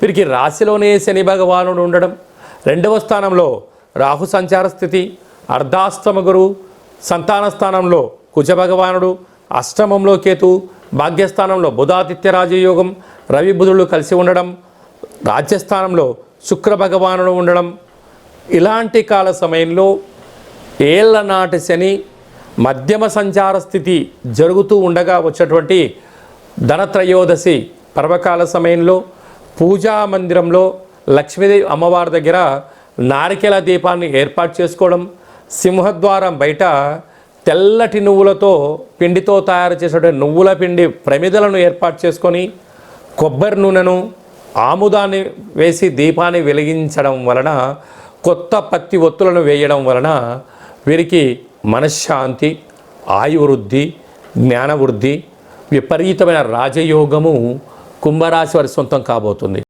వీరికి రాశిలోనే శని భగవానుడు ఉండడం, 2వ స్థానంలో రాహు సంచార స్థితి, అర్ధాష్టమ గురువు, సంతాన స్థానంలో కుజ భగవానుడు, అష్టమంలో కేతు, భాగ్యస్థానంలో బుధాదిత్య రాజయోగం, రవి బుధుడు కలిసి ఉండడం, రాజ్యస్థానంలో శుక్ర భగవానుడు ఉండడం, ఇలాంటి కాల సమయంలో ఏళ్ల నాటి శని మధ్యమ సంచార స్థితి జరుగుతూ ఉండగా వచ్చేటువంటి ధనత్రయోదశి పర్వకాల సమయంలో పూజా మందిరంలో లక్ష్మీదేవి అమ్మవారి దగ్గర నారికేల దీపాన్ని ఏర్పాటు చేసుకోవడం, సింహద్వారం బయట తెల్లటి నువ్వులతో పిండితో తయారు చేసేటువంటి నువ్వుల పిండి ప్రమిదలను ఏర్పాటు చేసుకొని కొబ్బరి నూనెను ఆముదాన్ని వేసి దీపాన్ని వెలిగించడం వలన, కొత్త పత్తి ఒత్తులను వేయడం వలన వీరికి మనశ్శాంతి, ఆయువృద్ధి, జ్ఞానవృద్ధి, విపరీతమైన రాజయోగము కుంభరాశి వారి సొంతం కాబోతుంది.